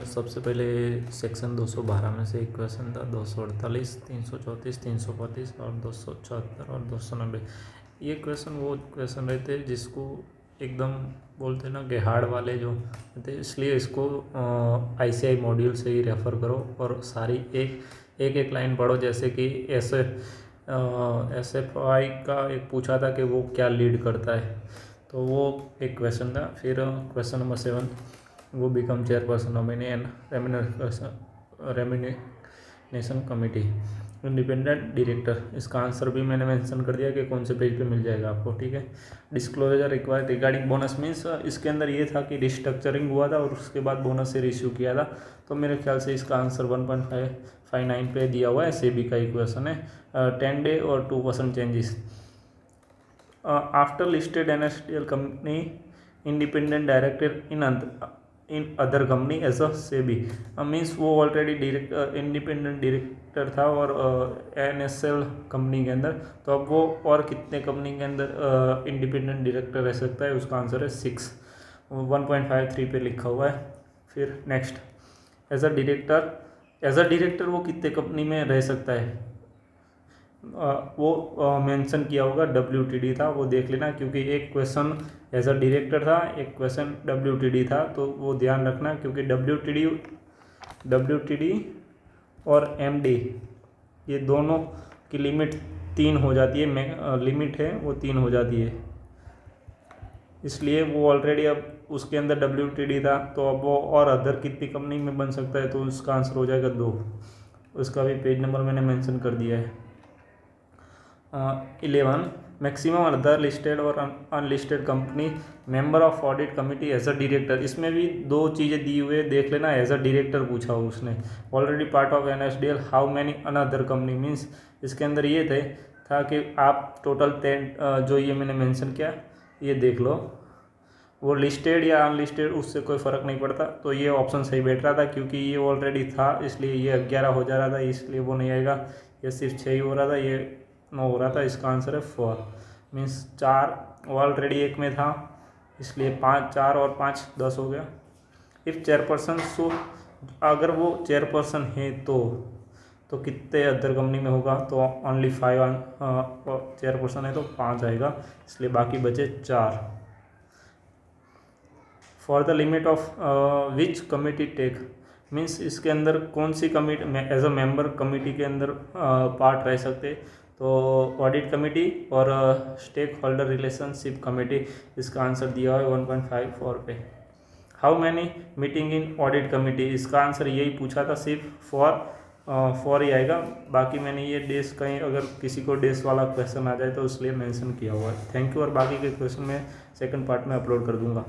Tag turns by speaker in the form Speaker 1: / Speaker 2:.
Speaker 1: सबसे पहले सेक्शन 212 में से एक क्वेश्चन था 248, 334, 335 और 274 और 290। ये क्वेश्चन वो क्वेश्चन रहते हैं जिसको एकदम बोलते हैं ना कि हार्ड वाले जो रहते, इसलिए इसको ICI मॉड्यूल से ही रेफ़र करो और सारी एक लाइन पढ़ो। जैसे कि SFI का एक पूछा था कि वो क्या लीड करता है, तो वो एक क्वेश्चन था। फिर क्वेश्चन नंबर 7, वो become chairperson nominee and remuneration committee, independent director. इसका आंसर भी मैंने मेंशन कर दिया कि कौन से पेज पे मिल जाएगा आपको, ठीक है। Disclosure required regarding bonus means इसके अंदर ये था कि रिस्ट्रक्चरिंग हुआ था और उसके बाद बोनस से इश्यू किया था, तो मेरे ख्याल से इसका आंसर 1.559 पे दिया हुआ है। सेबी का ही क्वेश्चन है। 10 डे और 2% changes after listed NSDL company independent director in other company as a SEBI means वो ऑलरेडी इंडिपेंडेंट डायरेक्टर था और NSL कंपनी के अंदर, तो अब वो और कितने कंपनी के अंदर इंडिपेंडेंट डायरेक्टर रह सकता है, उसका आंसर है 6, 1.53 पे लिखा हुआ है। फिर नेक्स्ट, एज अ डायरेक्टर वो कितने कंपनी में रह सकता है, वो मेंशन किया होगा WTD था, वो देख लेना, क्योंकि एक क्वेश्चन एज अ डायरेक्टर था, एक क्वेश्चन WTD था, तो वो ध्यान रखना, क्योंकि WTD और MD ये दोनों की लिमिट 3 हो जाती है, लिमिट है वो 3 हो जाती है, इसलिए वो ऑलरेडी अब उसके अंदर WTD था, तो अब वो और अदर कितनी कंपनी में बन सकता है, तो उसका आंसर हो जाएगा 2। उसका भी पेज नंबर मैंने मेंशन कर दिया है। 11, मैक्सिमम अदर लिस्टेड और unlisted company member of audit committee as a director. इसमें भी 2 चीज़ें दी हुई है, देख लेना। एज अ डायरेक्टर पूछा हो उसने, already part of NSDL, how many another company means इसके अंदर ये था कि आप टोटल 10 जो ये मैंने मेंशन किया ये देख लो, वो लिस्टेड या अनलिस्टेड उससे कोई फ़र्क नहीं पड़ता, तो ये ऑप्शन सही बैठ रहा था, क्योंकि ये ऑलरेडी था, इसलिए ये 11 हो जा रहा था, इसलिए वो नहीं आएगा। ये सिर्फ 6 ही हो रहा था, ये 9 हो रहा था। इसका आंसर है 4 मीन्स 4 ऑलरेडी 1 में था, इसलिए 5, 4 और 5 10 हो गया। इफ़ चेयरपर्सन सो, अगर वो चेयरपर्सन है तो कितने अदर कंपनी में होगा, तो ओनली 5 चेयरपर्सन है तो 5 आएगा, इसलिए बाकी बचे 4। For the limit of which committee take means इसके अंदर कौन सी कमिटी में एज अ मेंबर कमिटी के अंदर पार्ट रह सकते, तो ऑडिट कमेटी और स्टेक होल्डर रिलेशनशिप कमेटी। इसका आंसर दिया हुआ है 1.54 पे। How many meeting in audit committee, इसका आंसर यही पूछा था, सिर्फ फॉर ही आएगा, बाकी मैंने ये डेज कहीं अगर किसी को डेज वाला क्वेश्चन आ जाए तो इसलिए मेंशन किया हुआ है। थैंक यू, और बाकी के क्वेश्चन मैं सेकंड पार्ट में अपलोड कर दूंगा।